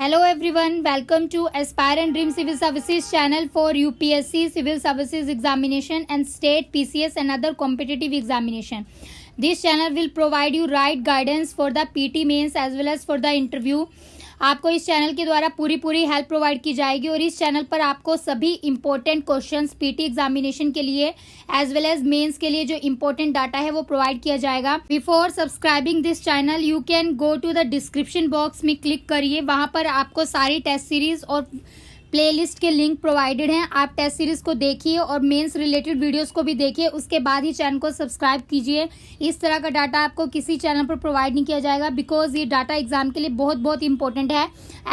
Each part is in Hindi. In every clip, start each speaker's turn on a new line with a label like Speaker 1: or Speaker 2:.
Speaker 1: Hello everyone, welcome to Aspire and Dream Civil Services channel for UPSC Civil Services Examination and State PCS and other competitive examination. This channel will provide you right guidance for the PT mains as well as for the interview. आपको इस चैनल के द्वारा पूरी हेल्प प्रोवाइड की जाएगी और इस चैनल पर आपको सभी इंपॉर्टेंट क्वेश्चंस पीटी एग्जामिनेशन के लिए एज वेल एज मेंस के लिए जो इंपॉर्टेंट डाटा है वो प्रोवाइड किया जाएगा. Before subscribing this channel you can go to the description box में क्लिक करिए. वहां पर आपको सारी टेस्ट सीरीज और प्लेलिस्ट के लिंक प्रोवाइडेड हैं. आप टेस्ट सीरीज को देखिए और मेंस रिलेटेड वीडियोस को भी देखिए. उसके बाद ही चैनल को सब्सक्राइब कीजिए. इस तरह का डाटा आपको किसी चैनल पर प्रोवाइड नहीं किया जाएगा बिकॉज ये डाटा एग्जाम के लिए बहुत इंपॉर्टेंट है.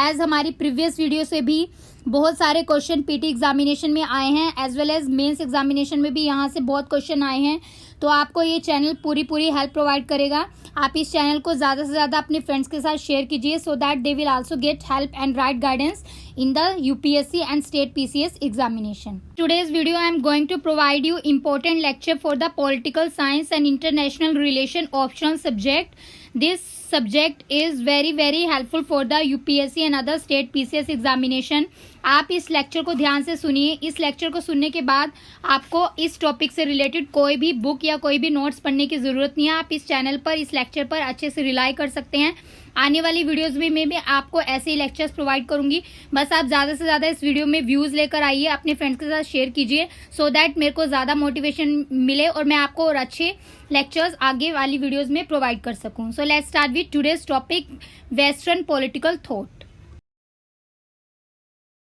Speaker 1: एज हमारी प्रीवियस वीडियो से भी बहुत सारे क्वेश्चन पीटी एग्जामिनेशन में आए हैं as well as mains examination में भी यहाँ से बहुत क्वेश्चन आए हैं. तो आपको ये चैनल पूरी हेल्प प्रोवाइड करेगा. आप इस चैनल को ज़्यादा से ज़्यादा अपने फ्रेंड्स के साथ शेयर कीजिए so that they will also get help and right guidance in the UPSC and state PCS examination. Today's video I am going to provide you important lecture for the political science and international relation optional subject. This subject is very helpful for the UPSC and other state PCS examination. आप इस लेक्चर को ध्यान से सुनिए. इस लेक्चर को सुनने के बाद आपको इस टॉपिक से रिलेटेड कोई भी बुक या कोई भी नोट्स पढ़ने की ज़रूरत नहीं है. आप इस चैनल पर इस लेक्चर पर अच्छे से रिलाई कर सकते हैं. आने वाली वीडियोस में भी आपको ऐसे ही लेक्चर्स प्रोवाइड करूंगी. बस आप ज़्यादा से ज़्यादा इस वीडियो में व्यूज़ लेकर आइए, अपने फ्रेंड्स के साथ शेयर कीजिए सो दैट मेरे को ज़्यादा मोटिवेशन मिले और मैं आपको और अच्छे लेक्चर्स आगे वाली वीडियोस में प्रोवाइड कर सकूं. So let's start with today's topic, western political thought.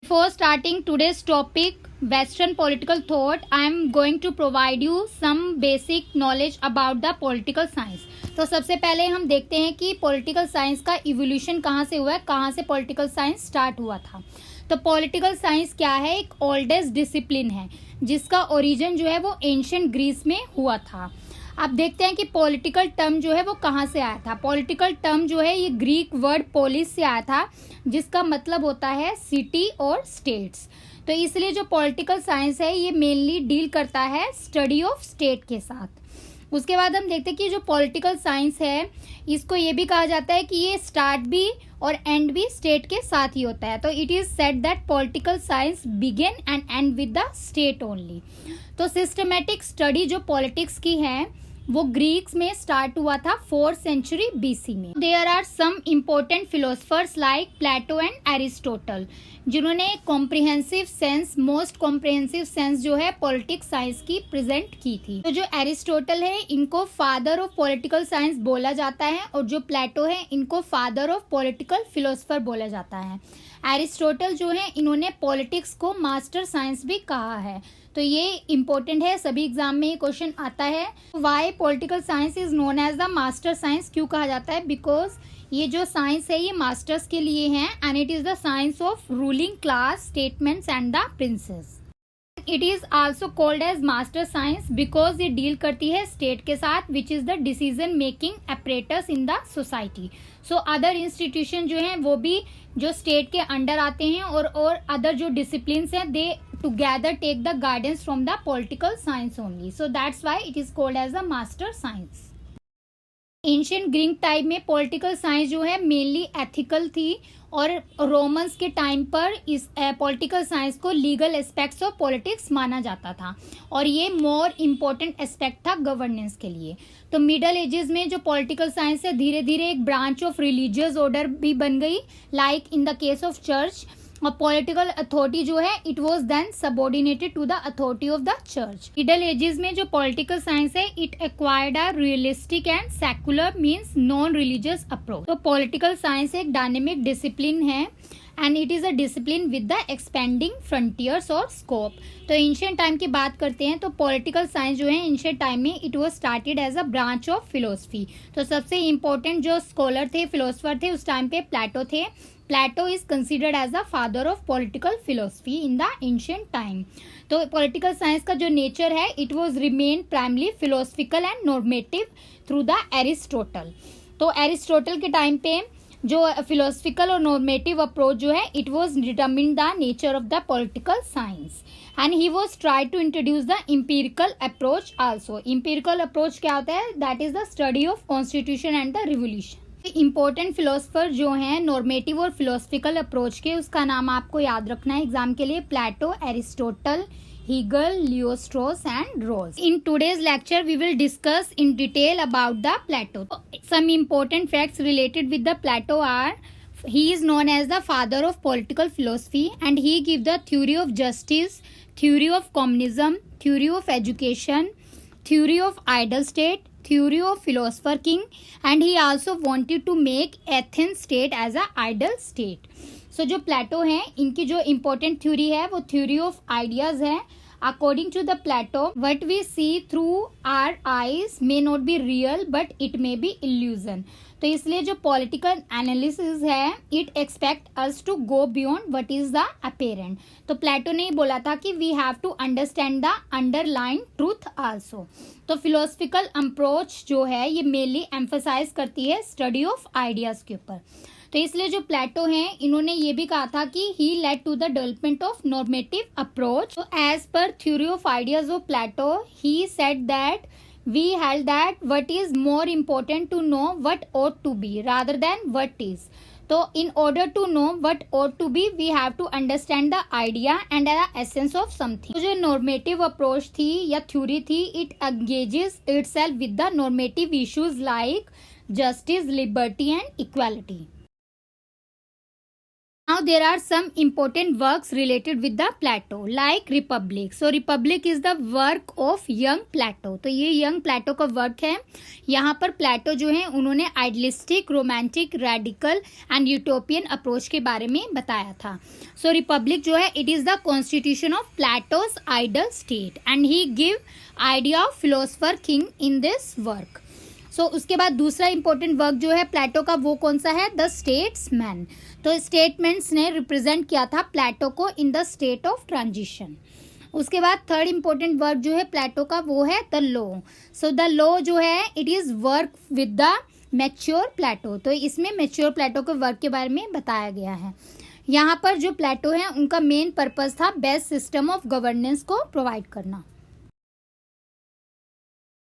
Speaker 1: Before starting today's topic, Western political thought, I am going to provide you some basic knowledge about the political science. तो सबसे पहले हम देखते हैं कि पॉलिटिकल साइंस का इवोल्यूशन कहाँ से हुआ है, कहाँ से पॉलिटिकल साइंस स्टार्ट हुआ था. तो पॉलिटिकल साइंस क्या है, एक ओल्डेस्ट डिसिप्लिन है जिसका ओरिजिन जो है वो एंशिएंट ग्रीस में हुआ था. अब देखते हैं कि पॉलिटिकल टर्म जो है वो कहाँ से आया था. पॉलिटिकल टर्म जो है ये ग्रीक वर्ड पोलिस से आया था जिसका मतलब होता है सिटी और स्टेट्स. तो इसलिए जो पॉलिटिकल साइंस है ये मेनली डील करता है स्टडी ऑफ स्टेट के साथ. उसके बाद हम देखते हैं कि जो पॉलिटिकल साइंस है इसको ये भी कहा जाता है कि ये स्टार्ट भी और एंड भी स्टेट के साथ ही होता है. तो it is said that political science begin and end with the state only. तो सिस्टमेटिक स्टडी जो पॉलिटिक्स की है वो ग्रीक्स में स्टार्ट हुआ था 4th सेंचुरी BC में. There are some important philosophers like Plato and Aristotle जिन्होंने comprehensive sense, most comprehensive sense जो है पॉलिटिक्स साइंस की प्रेजेंट की थी. तो जो एरिस्टोटल है इनको फादर ऑफ पॉलिटिकल साइंस बोला जाता है और जो प्लेटो है इनको फादर ऑफ पॉलिटिकल फिलोसफर बोला जाता है. एरिस्टोटल जो है इन्होंने पॉलिटिक्स को मास्टर साइंस भी कहा है. तो ये इम्पोर्टेंट है, सभी एग्जाम में ये क्वेश्चन आता है. Why political science is known as the master science, क्यों कहा जाता है, बिकॉज ये जो साइंस है ये मास्टर्स के लिए है and it is the science of ruling class, statements and the princes. It is also called as master science because ये डील करती है स्टेट के साथ which is the decision making apparatus in the society. So other institution जो हैं वो भी जो स्टेट के अंडर आते हैं और अदर जो डिसिप्लिन हैं they together take the guidance from the political science only. So that's why it is called as a master science. Ancient Greek time में पॉलिटिकल साइंस जो है मेनली एथिकल थी और रोमन्स के टाइम पर इस पॉलिटिकल साइंस को लीगल एस्पेक्ट्स ऑफ पॉलिटिक्स माना जाता था और ये मोर इम्पोर्टेंट एस्पेक्ट था गवर्नेंस के लिए. तो मिडल एजेस में जो पॉलिटिकल साइंस है धीरे धीरे एक ब्रांच ऑफ रिलीजियस ऑर्डर भी बन गई like in the case of church. और पॉलिटिकल अथॉरिटी जो है it was then subordinated to the authority of the church. Middle ages में जो पॉलिटिकल साइंस है it acquired a realistic and secular means non religious approach. तो पॉलिटिकल साइंस एक डायनेमिक डिसिप्लिन है and it is a discipline with the expanding frontiers और स्कोप. तो एंशिएंट टाइम की बात करते हैं तो पॉलिटिकल साइंस जो है एंशिएंट टाइम में it was started as a branch of philosophy. तो सबसे इम्पोर्टेंट जो स्कॉलर थे, फिलोसफर थे उस टाइम पे प्लेटो थे. Plato is considered as the father of political philosophy in the ancient time. तो political science का जो nature है it was remained primarily philosophical and normative through the Aristotle. तो Aristotle के टाइम पे जो philosophical और normative approach जो है it was determined the nature of the political science and he was tried to introduce the empirical approach also. Empirical approach क्या होता है, that is the study of constitution and the revolution. Important philosopher जो हैं नॉर्मेटिव और फिलोसफिकल अप्रोच के, उसका नाम आपको याद रखना है एग्जाम के लिए। प्लेटो, Aristotle, Hegel, Levi-Strauss and Rawls. In today's lecture, we will discuss in detail about the Plato. Some important facts related with the Plato are: he is known as the father of political philosophy, and he gave the theory of justice, theory of communism, theory of education, theory of ideal state, theory of philosopher king, and he also wanted to make Athens state as a ideal state. So जो प्लेटो हैं, इनकी जो इम्पोर्टेंट थ्योरी है वो थ्योरी ऑफ आइडियाज है। According to the Plato, what we see through our eyes may not be real but it may be illusion. तो इसलिए जो पॉलिटिकल एनालिसिस है, it expect us to go beyond what is the apparent. तो प्लेटो ने बोला था कि we have to understand the underline truth also. तो फिलोसफिकल अप्रोच जो है ये मेनली एम्फसाइज करती है स्टडी ऑफ आइडियाज के ऊपर। तो इसलिए जो प्लेटो हैं, इन्होंने ये भी कहा था कि he led to the development of normative approach. तो as per theory of ideas of Plato, he said that we held that what is more important to know what ought to be rather than what is. तो in order to know what ought to be, we have to understand the idea and the essence of something. जो नॉर्मेटिव अप्रोच थी या थ्योरी थी, it engages itself with the normative issues like justice, liberty and equality. Now there are some important works related with the Plato like Republic. So Republic is the work of young Plato. तो ये young Plato का वर्क है। यहाँ पर प्लेटो जो है उन्होंने idealistic, romantic, radical and utopian approach के बारे में बताया था। सो रिपब्लिक जो है, it is the constitution of Plato's ideal state and he give idea of philosopher king in this work. So उसके बाद दूसरा इंपॉर्टेंट वर्क जो है प्लेटो का, वो कौन सा है? The statesman. तो स्टेटमेंट्स ने रिप्रेजेंट किया था प्लेटो को in the state of transition. उसके बाद थर्ड इंपॉर्टेंट वर्क जो है प्लेटो का, वो है the law. So the law जो है, it is work with the mature Plato. तो इसमें मैच्योर प्लेटो के वर्क के बारे में बताया गया है। यहाँ पर जो प्लेटो है, उनका मेन पर्पस था बेस्ट सिस्टम ऑफ गवर्नेंस को प्रोवाइड करना।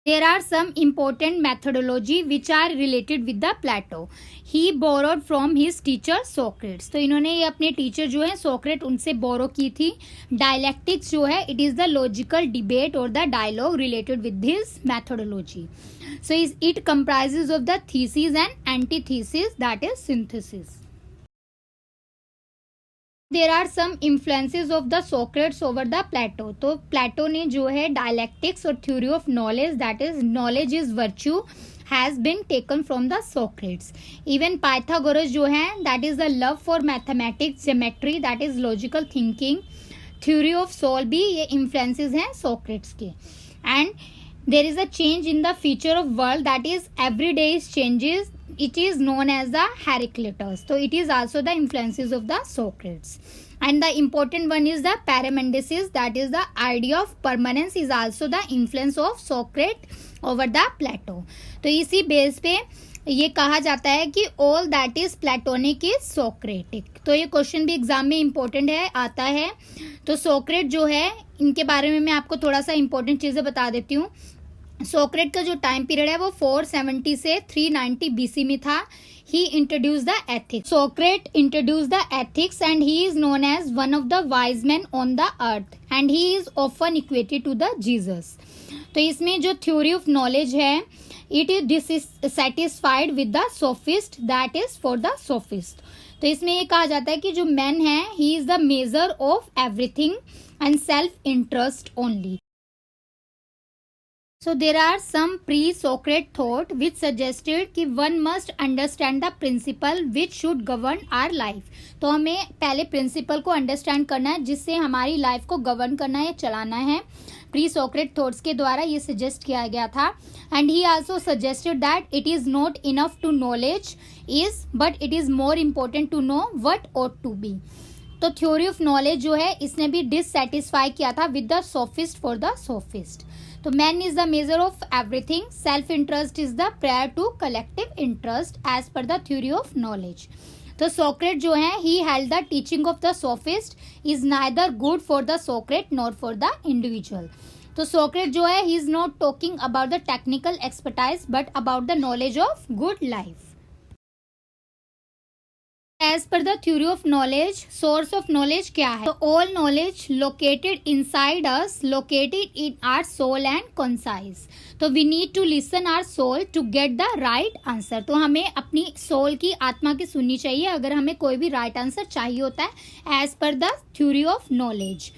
Speaker 1: There are some important methodology which are related with the Plato. He borrowed from his teacher Socrates. तो इन्होंने ये अपने टीचर जो है सोक्रेट, उनसे बोरो की थी। डायलैक्टिक्स जो है, it is the logical debate और the dialogue related with his methodology. So it comprises of the thesis and antithesis, that is synthesis. There are some influences of the Socrates over the Plato. तो प्लेटो ने जो है डायलैक्टिक्स और theory of knowledge, that is knowledge is virtue, has been taken from the Socrates. Even Pythagoras जो है, that is the love for mathematics, geometry, that is logical thinking, theory of soul भी ये इन्फ्लुएंसेस हैं सोक्रेट्स के। And there is a change in the feature of world, that is every day is changes, it is known as the Heraclitus. So it is also the influences of the Socrates. And the important one is the Parmenides, that is the idea of permanence is also the influence of Socrates over the Plato. तो इसी बेस पे ये कहा जाता है कि all that is Platonic is Socratic. तो ये क्वेश्चन भी एग्जाम में इम्पोर्टेंट है, आता है। तो सोक्रेट जो है, इनके बारे में मैं आपको थोड़ा सा इम्पोर्टेंट चीज़ें बता देती हूँ। सोक्रेट का जो टाइम पीरियड है वो 470 से 390 BC में था। He introduce the ethics. Socrates introduce the ethics and he is known as one of the wise man on the earth and he is often equated to the Jesus. तो इसमें जो थ्योरी ऑफ नॉलेज है, it is dissatisfied with the sophist, that is for the sophist. तो इसमें ये कहा जाता है कि जो मैन है, he is the measure of everything and self interest only. So there are some pre-Socrates thought which suggested कि one must understand the principle which should govern our life. तो हमें पहले प्रिंसिपल को अंडरस्टैंड करना है जिससे हमारी लाइफ को गवर्न करना है या चलाना है। प्री सोक्रेट थॉट्स के द्वारा ये सजेस्ट किया गया था। And he also suggested that it is not enough to knowledge is, but it is more important to know what ought to be. तो थ्योरी ऑफ नॉलेज जो है, इसने भी डिससेटिस्फाई किया था with the sophist for the sophist. तो man is the measure of everything, self interest is the prior to collective interest as per the theory of knowledge. तो सोक्रेट जो है, he held the teaching of the sophist is neither good for the Socrates nor for the individual. तो सोक्रेट जो है, he is not talking about the technical expertise but about the knowledge of good life. As per the theory of knowledge, source of knowledge क्या है? तो all knowledge located inside us, located in our soul and conscience. तो we need to listen our soul to get the right answer. तो हमें अपनी सोल की, आत्मा की सुननी चाहिए अगर हमें कोई भी राइट आंसर चाहिए होता है as per the theory of knowledge.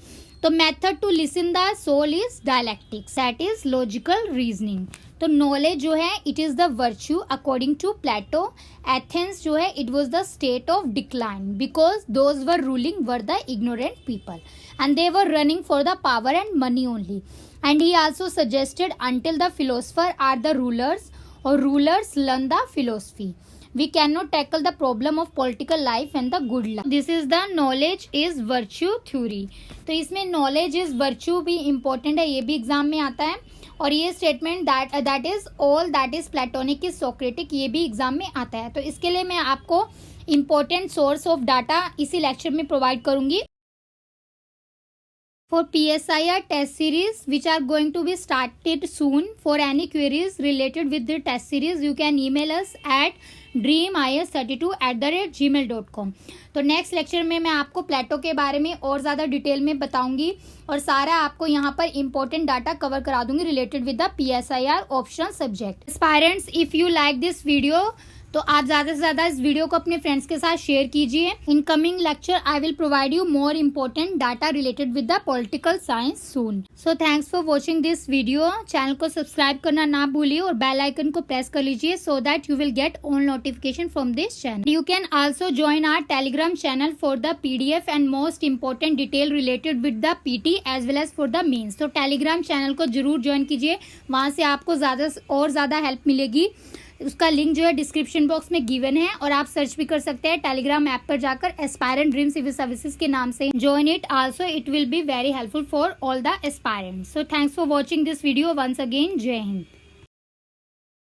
Speaker 1: तो method to listen the soul is dialectics, that is logical reasoning. तो नॉलेज जो है it is the virtue according to Plato. Athens जो है it was the state of decline because those were ruling were the ignorant people and they were running for the power and money only. And he also suggested until the philosopher are the rulers or rulers learn the philosophy, we cannot tackle the problem of political life and the good life. This is the knowledge is virtue theory. तो इसमें knowledge is virtue भी important है, ये भी एग्जाम में आता है। और ये statement that is all that is platonic is Socratic, ये भी एग्जाम में आता है। तो इसके लिए मैं आपको important source of data इसी लेक्चर में प्रोवाइड करूंगी। For PSIR test series which are going to be started soon, for any queries related with the test series you can email us at dreamis32@gmail.com। तो नेक्स्ट लेक्चर में मैं आपको प्लेटो के बारे में और ज़्यादा डिटेल में बताऊंगी और सारा आपको यहाँ पर इंपॉर्टेंट डाटा कवर करा दूंगी related with the PSIR optional subject. Aspirants, if you like this video तो आप ज़्यादा से ज़्यादा इस वीडियो को अपने फ्रेंड्स के साथ शेयर कीजिए। In coming lecture I will provide you more important data related with the political science soon. So thanks for watching this video. Channel को सब्सक्राइब करना ना भूलिए और बेल आइकन को प्रेस कर लीजिए so that you will get all notification from this channel. You can also join our Telegram channel for the PDF and most important detail related with the PT as well as for the mains. तो टेलीग्राम चैनल को जरूर ज्वाइन कीजिए, वहाँ से आपको ज़्यादा हेल्प मिलेगी। उसका लिंक जो है डिस्क्रिप्शन बॉक्स में गिवन है और आप सर्च भी कर सकते हैं टेलीग्राम ऐप पर जाकर एस्पायरेंट ड्रीम सिविल सर्विसेज के नाम से। Join it also, it will be very helpful for all the aspirants. So thanks for watching this video once again. जय हिंद।